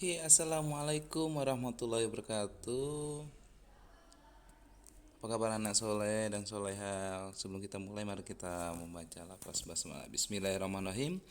Oke, assalamualaikum warahmatullahi wabarakatuh. Apa kabar anak soleh dan soleha? Sebelum kita mulai, mari kita membaca lafaz basmalah. Bismillahirrahmanirrahim.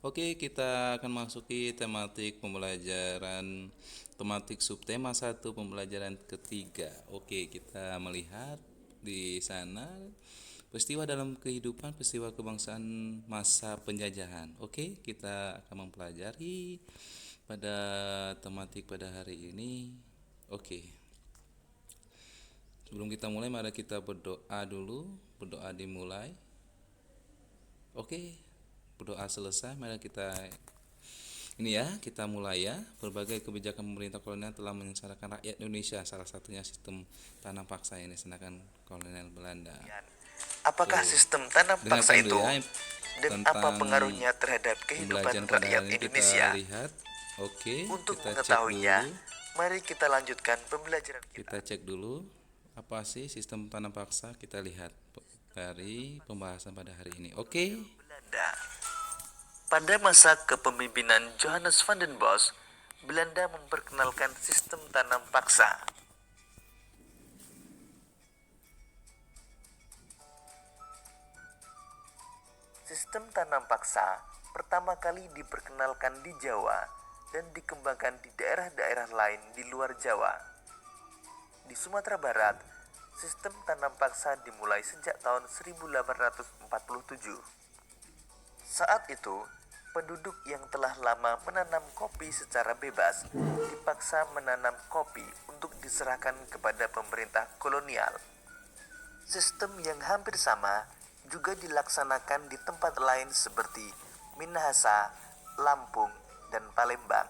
Oke, kita akan masuki tematik pembelajaran tematik subtema satu pembelajaran ketiga. Oke, kita melihat di sana peristiwa dalam kehidupan, peristiwa kebangsaan masa penjajahan. Oke, kita akan mempelajari pada tematik pada hari ini. Oke, sebelum kita mulai, mari kita berdoa dulu. Berdoa dimulai. Oke, berdoa selesai, mari kita kita mulai ya. Berbagai kebijakan pemerintah kolonial telah menyengsarakan rakyat Indonesia. Salah satunya sistem tanam paksa yang disediakan kolonial Belanda. Apakah Oke, sistem tanam paksa dengarkan dulu itu ya dan apa tentang pengaruhnya terhadap pembelajaran kehidupan pada rakyat hari ini. Kita Indonesia? lihat. Oke, Untuk kita cek mengetahuinya, dulu. mari kita lanjutkan pembelajaran kita. Kita cek dulu apa sih sistem tanam paksa. Kita lihat dari pembahasan pada hari ini. Oke. Belanda. Pada masa kepemimpinan Johannes van den Bosch, Belanda memperkenalkan sistem tanam paksa. Sistem tanam paksa pertama kali diperkenalkan di Jawa dan dikembangkan di daerah-daerah lain di luar Jawa. Di Sumatera Barat, sistem tanam paksa dimulai sejak tahun 1847. Saat itu, penduduk yang telah lama menanam kopi secara bebas dipaksa menanam kopi untuk diserahkan kepada pemerintah kolonial. Sistem yang hampir sama juga dilaksanakan di tempat lain seperti Minahasa, Lampung, dan Palembang.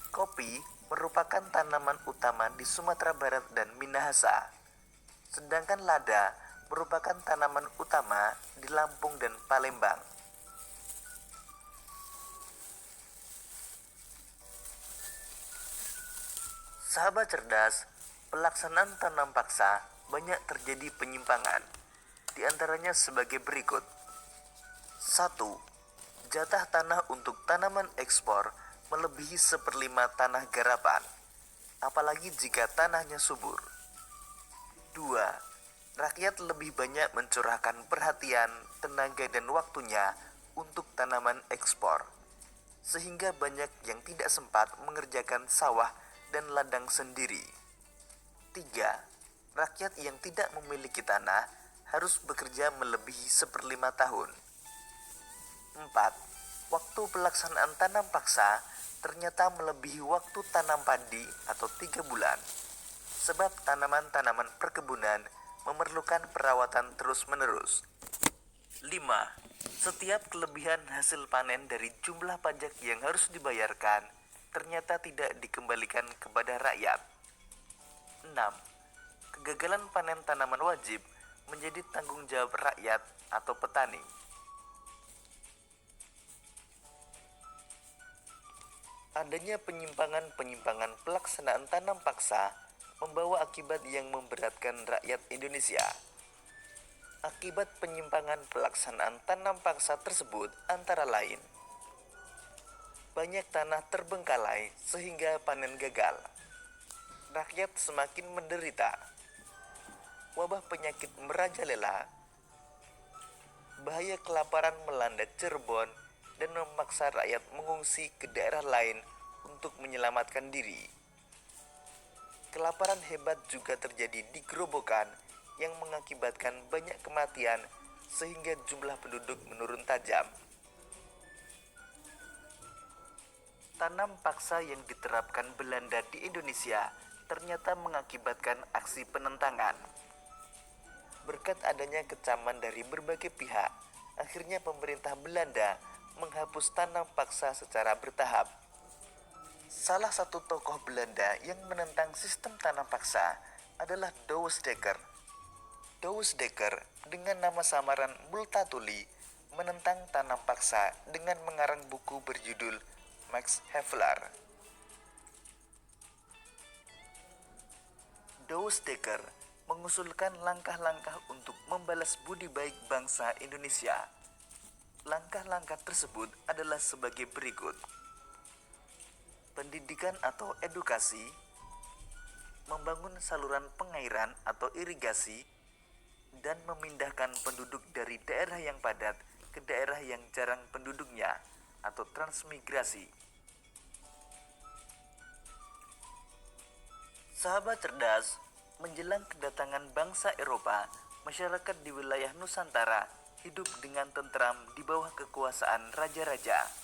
Kopi merupakan tanaman utama di Sumatera Barat dan Minahasa, sedangkan lada merupakan tanaman utama di Lampung dan Palembang. Sahabat cerdas, pelaksanaan tanam paksa banyak terjadi penyimpangan. Di antaranya sebagai berikut. 1. Jatah tanah untuk tanaman ekspor melebihi 1/5 tanah garapan, apalagi jika tanahnya subur. 2. Rakyat lebih banyak mencurahkan perhatian, tenaga, dan waktunya untuk tanaman ekspor, sehingga banyak yang tidak sempat mengerjakan sawah dan ladang sendiri. 3. Rakyat yang tidak memiliki tanah harus bekerja melebihi 1/5 tahun. 4. Waktu pelaksanaan tanam paksa ternyata melebihi waktu tanam padi atau 3 bulan, sebab tanaman-tanaman perkebunan memerlukan perawatan terus-menerus. 5. Setiap kelebihan hasil panen dari jumlah pajak yang harus dibayarkan ternyata tidak dikembalikan kepada rakyat. 6. Kegagalan panen tanaman wajib menjadi tanggung jawab rakyat atau petani. Adanya penyimpangan-penyimpangan pelaksanaan tanam paksa membawa akibat yang memberatkan rakyat Indonesia. Akibat penyimpangan pelaksanaan tanam paksa tersebut antara lain: banyak tanah terbengkalai sehingga panen gagal. Rakyat semakin menderita. Wabah penyakit merajalela. Bahaya kelaparan melanda Cirebon dan memaksa rakyat mengungsi ke daerah lain untuk menyelamatkan diri. Kelaparan hebat juga terjadi di Gerobokan yang mengakibatkan banyak kematian sehingga jumlah penduduk menurun tajam. Tanam paksa yang diterapkan Belanda di Indonesia ternyata mengakibatkan aksi penentangan. Berkat adanya kecaman dari berbagai pihak, akhirnya pemerintah Belanda menghapus tanam paksa secara bertahap. Salah satu tokoh Belanda yang menentang sistem tanam paksa adalah Douwes Dekker. Douwes Dekker dengan nama samaran Multatuli menentang tanam paksa dengan mengarang buku berjudul Max Havelaar. Douwes Dekker mengusulkan langkah-langkah untuk membalas budi baik bangsa Indonesia. Langkah-langkah tersebut adalah sebagai berikut. pendidikan atau edukasi, membangun saluran pengairan atau irigasi, dan memindahkan penduduk dari daerah yang padat ke daerah yang jarang penduduknya atau transmigrasi. Sahabat cerdas, menjelang kedatangan bangsa Eropa, masyarakat di wilayah Nusantara hidup dengan tentram di bawah kekuasaan raja-raja.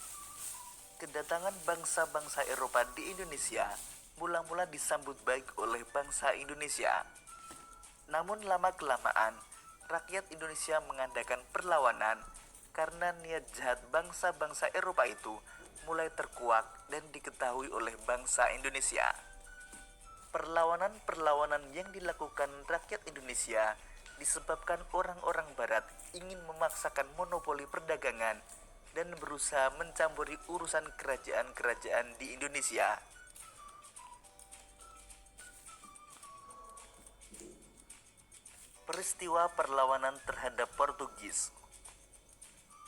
Kedatangan bangsa-bangsa Eropa di Indonesia mula-mula disambut baik oleh bangsa Indonesia. Namun lama-kelamaan, rakyat Indonesia mengadakan perlawanan karena niat jahat bangsa-bangsa Eropa itu mulai terkuak dan diketahui oleh bangsa Indonesia. Perlawanan-perlawanan yang dilakukan rakyat Indonesia disebabkan orang-orang Barat ingin memaksakan monopoli perdagangan dan berusaha mencampuri urusan kerajaan-kerajaan di Indonesia. Peristiwa perlawanan terhadap Portugis.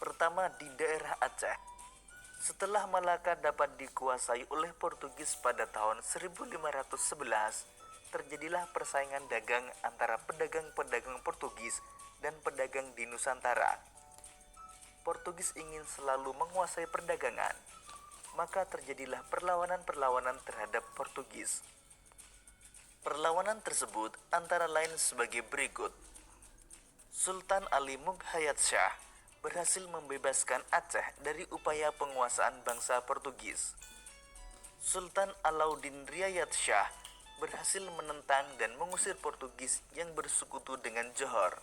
Pertama di daerah Aceh. Setelah Malaka dapat dikuasai oleh Portugis pada tahun 1511, terjadilah persaingan dagang antara pedagang-pedagang Portugis dan pedagang di Nusantara. Portugis ingin selalu menguasai perdagangan, maka terjadilah perlawanan-perlawanan terhadap Portugis. Perlawanan tersebut antara lain sebagai berikut. Sultan Ali Mughayat Shah berhasil membebaskan Aceh dari upaya penguasaan bangsa Portugis. Sultan Alauddin Riayat Shah berhasil menentang dan mengusir Portugis yang bersekutu dengan Johor.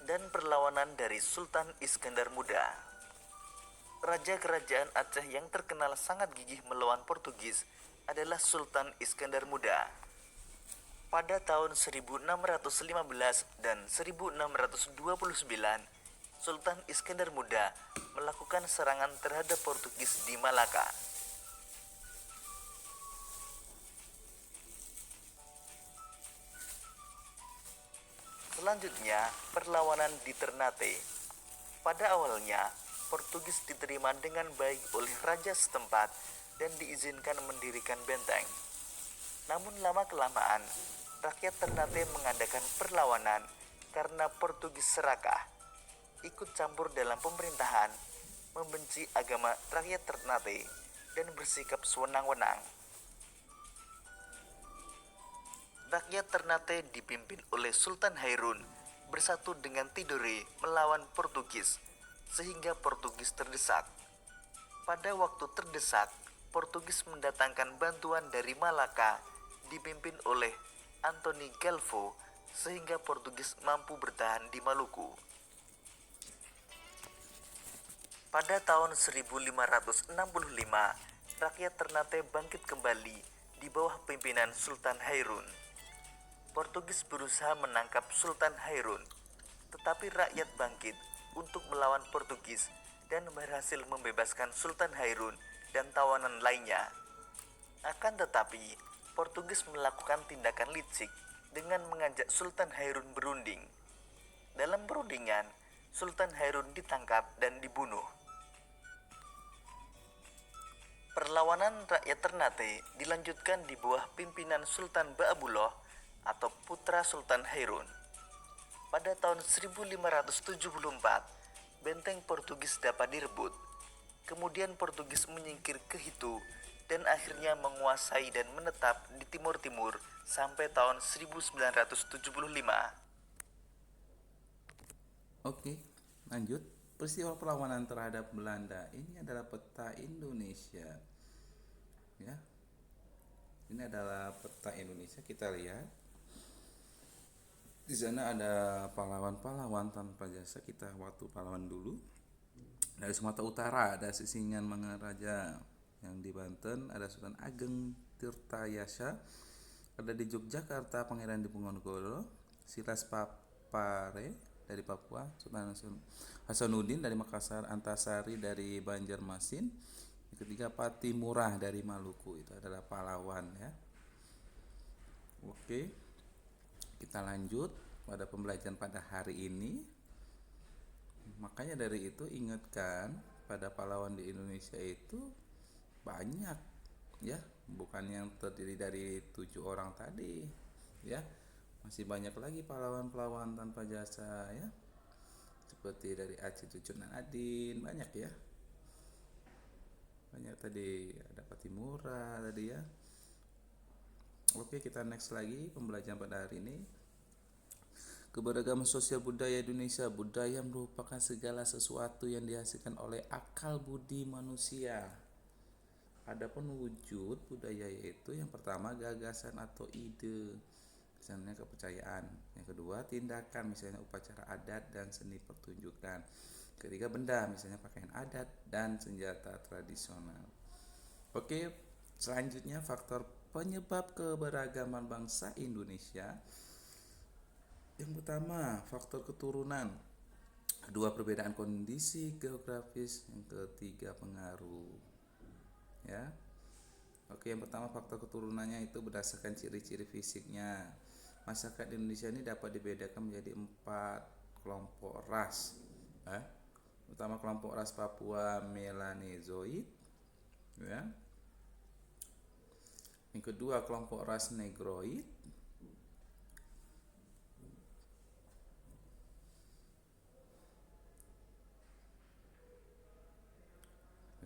Dan perlawanan dari Sultan Iskandar Muda. Raja kerajaan Aceh yang terkenal sangat gigih melawan Portugis adalah Sultan Iskandar Muda. Pada tahun 1615 dan 1629, Sultan Iskandar Muda melakukan serangan terhadap Portugis di Malaka. Selanjutnya, perlawanan di Ternate. Pada awalnya, Portugis diterima dengan baik oleh raja setempat dan diizinkan mendirikan benteng. Namun lama-kelamaan, rakyat Ternate mengadakan perlawanan karena Portugis serakah, ikut campur dalam pemerintahan, membenci agama rakyat Ternate, dan bersikap sewenang-wenang. Rakyat Ternate dipimpin oleh Sultan Hairun bersatu dengan Tidore melawan Portugis, sehingga Portugis terdesak. Pada waktu terdesak, Portugis mendatangkan bantuan dari Malaka dipimpin oleh Anthony Galvo, sehingga Portugis mampu bertahan di Maluku. Pada tahun 1565, rakyat Ternate bangkit kembali di bawah pimpinan Sultan Hairun. Portugis berusaha menangkap Sultan Hairun, tetapi rakyat bangkit untuk melawan Portugis dan berhasil membebaskan Sultan Hairun dan tawanan lainnya. Akan tetapi, Portugis melakukan tindakan licik dengan mengajak Sultan Hairun berunding. Dalam perundingan, Sultan Hairun ditangkap dan dibunuh. Perlawanan rakyat Ternate dilanjutkan di bawah pimpinan Sultan Ba'abullah atau putra Sultan Hairun. Pada tahun 1574, benteng Portugis dapat direbut. Kemudian Portugis menyingkir ke Hitu dan akhirnya menguasai dan menetap di Timur-Timur sampai tahun 1975. Oke, lanjut. Peristiwa perlawanan terhadap Belanda ini adalah peta Indonesia. Ya. Ini adalah peta Indonesia, kita lihat. Di sana ada pahlawan-pahlawan tanpa jasa kita waktu pahlawan dulu. Dari Sumatera Utara ada Sisingan Mangaraja, yang di Banten ada Sultan Ageng Tirtayasa, ada di Yogyakarta Pangeran Diponegoro, Silas Papare dari Papua, Sultan Hasanuddin dari Makassar, Antasari dari Banjarmasin, yang ketiga Patimurah dari Maluku. Itu adalah pahlawan ya. Oke, kita lanjut pada pembelajaran pada hari ini. Makanya dari itu ingatkan, pada pahlawan di Indonesia itu banyak ya, bukan yang terdiri dari 7 orang tadi, ya. Masih banyak lagi pahlawan-pahlawan tanpa jasa, ya, seperti dari Aceh Tujunan Adin, banyak ya, banyak tadi, ada Patimura tadi ya. Oke, kita next lagi pembelajaran pada hari ini. Keberagaman sosial budaya Indonesia. Budaya merupakan segala sesuatu yang dihasilkan oleh akal budi manusia. Adapun wujud budaya yaitu yang pertama gagasan atau ide, misalnya kepercayaan. Yang kedua tindakan, misalnya upacara adat dan seni pertunjukan. Ketiga benda, misalnya pakaian adat dan senjata tradisional. Oke, selanjutnya faktor penyebab keberagaman bangsa Indonesia. Yang pertama faktor keturunan, kedua perbedaan kondisi geografis, yang ketiga pengaruh, ya. Oke, yang pertama faktor keturunannya itu berdasarkan ciri-ciri fisiknya. Masyarakat Indonesia ini dapat dibedakan menjadi 4 kelompok ras. Pertama kelompok ras Papua Melanezoid, ya. Yang kedua kelompok ras Negroid.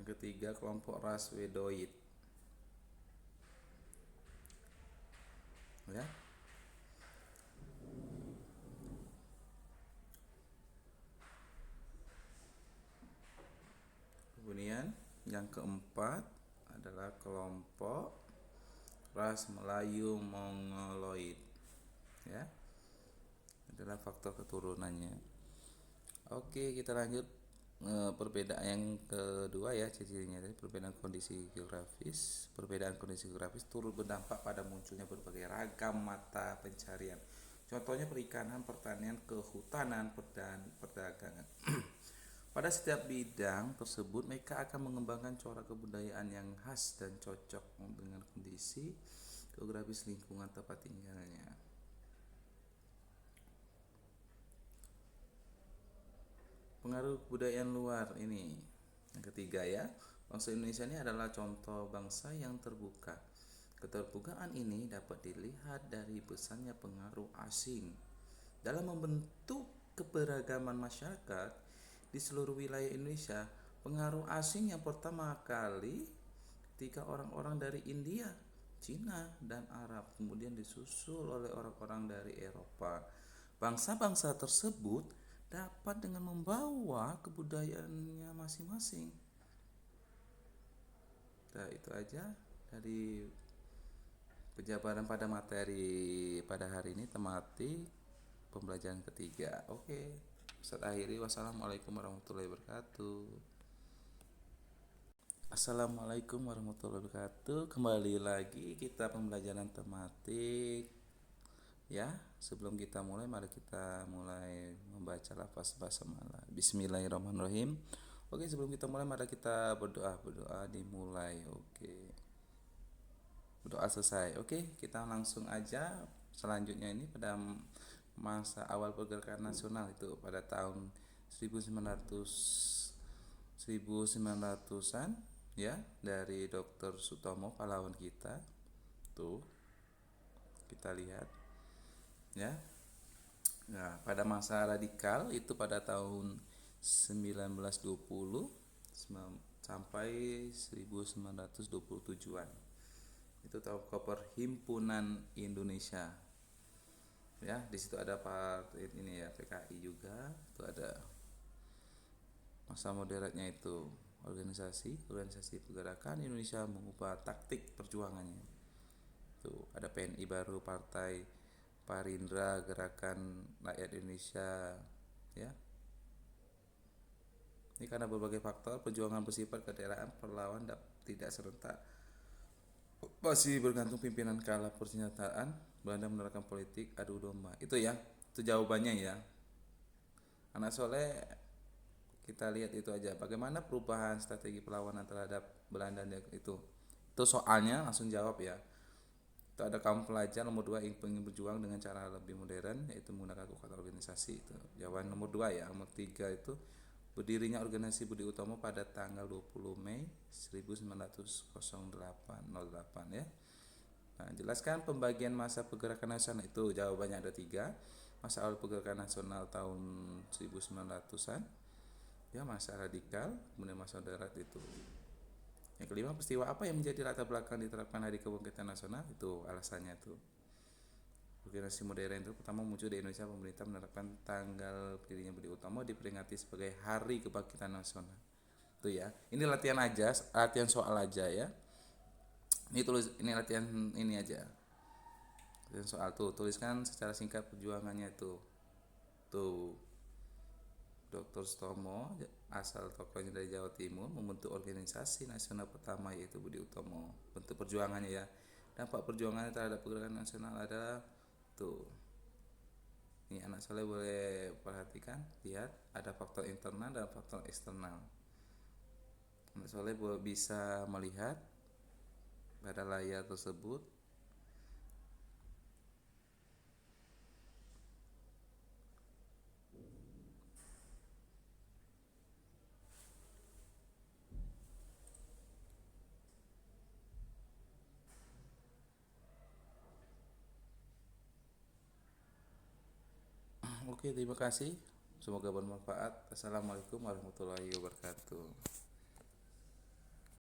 Yang ketiga kelompok ras Wedoid, ya. Kemudian yang keempat adalah kelompok ras Melayu Mongoloid, ya. Adalah faktor keturunannya. Oke, kita lanjut. Perbedaan yang kedua ya, ciri-cirinya tadi perbedaan kondisi geografis. Perbedaan kondisi geografis turut berdampak pada munculnya berbagai ragam mata pencarian. Contohnya perikanan, pertanian, kehutanan, dan perdagangan. Pada setiap bidang tersebut mereka akan mengembangkan corak kebudayaan yang khas dan cocok dengan kondisi geografis lingkungan tempat tinggalnya. Pengaruh kebudayaan luar ini yang ketiga ya. Bangsa Indonesia ini adalah contoh bangsa yang terbuka. Keterbukaan ini dapat dilihat dari besarnya pengaruh asing dalam membentuk keberagaman masyarakat di seluruh wilayah Indonesia. Pengaruh asing yang pertama kali ketika orang-orang dari India, Cina, dan Arab, kemudian disusul oleh orang-orang dari Eropa. Bangsa-bangsa tersebut dapat dengan membawa kebudayaannya masing-masing. Nah, itu aja dari penjabaran pada materi pada hari ini, tematik pembelajaran ketiga. Oke, Ustaz akhiri. Wassalamualaikum warahmatullahi wabarakatuh. Assalamualaikum warahmatullahi wabarakatuh. Kembali lagi kita pembelajaran tematik. Ya, sebelum kita mulai, mari kita mulai membaca lafaz basmalah. Bismillahirrahmanirrahim. Oke, sebelum kita mulai, mari kita berdoa. Berdoa dimulai. Oke. Berdoa selesai. Oke, kita langsung aja. Selanjutnya ini pada masa awal pergerakan nasional itu pada tahun 1900-an ya, dari Dr. Sutomo, pahlawan kita. Tuh, kita lihat ya. Nah, pada masa radikal itu pada tahun 1920 sampai 1927-an. Itu tahun Perhimpunan Indonesia. Ya, di situ ada part ini ya, PKI juga. Itu ada masa modernnya itu organisasi pergerakan Indonesia mengubah taktik perjuangannya. Tuh, ada PNI baru, Partai Parindra, Gerakan Rakyat Indonesia, ya. Ini karena berbagai faktor perjuangan bersifat kedaerahan, perlawan tidak serentak, masih bergantung pimpinan kalah persenjataan, Belanda menerapkan politik adu domba. Itu ya, itu jawabannya ya. Anak soleh, kita lihat itu aja. Bagaimana perubahan strategi perlawanan terhadap Belanda itu. Itu soalnya langsung jawab ya. Itu ada kaum pelajar nomor 2 yang ingin berjuang dengan cara lebih modern, yaitu menggunakan kekuatan organisasi. Itu jawaban nomor 2 ya. Nomor 3 itu Berdirinya organisasi Budi Utomo pada tanggal 20 Mei 1908 ya. Nah, jelaskan pembagian masa pergerakan nasional itu. Jawabannya ada 3. Masa awal pergerakan nasional tahun 1900-an, ya masa radikal, kemudian masa moderat itu. Yang kelima, peristiwa apa yang menjadi latar belakang diterapkan Hari Kebangkitan Nasional? Itu alasannya tuh. Organisasi modern itu pertama muncul di Indonesia, pemerintah menerapkan tanggal berdirinya Budi Utomo diperingati sebagai Hari Kebangkitan Nasional. Itu ya. Ini latihan aja, latihan soal aja ya. Ini latihan ini aja. Latihan soal tuh, tuliskan secara singkat perjuangannya itu. Tuh. Dr. Sutomo, asal tokohnya dari Jawa Timur, membentuk organisasi nasional pertama yaitu Budi Utomo. Bentuk perjuangannya ya. Dampak perjuangannya terhadap pergerakan nasional adalah tuh. Ini anak soleh boleh perhatikan, lihat ada faktor internal dan faktor eksternal. Anak soleh bisa melihat pada layar tersebut Oke, terima kasih. Semoga bermanfaat. Assalamualaikum warahmatullahi wabarakatuh.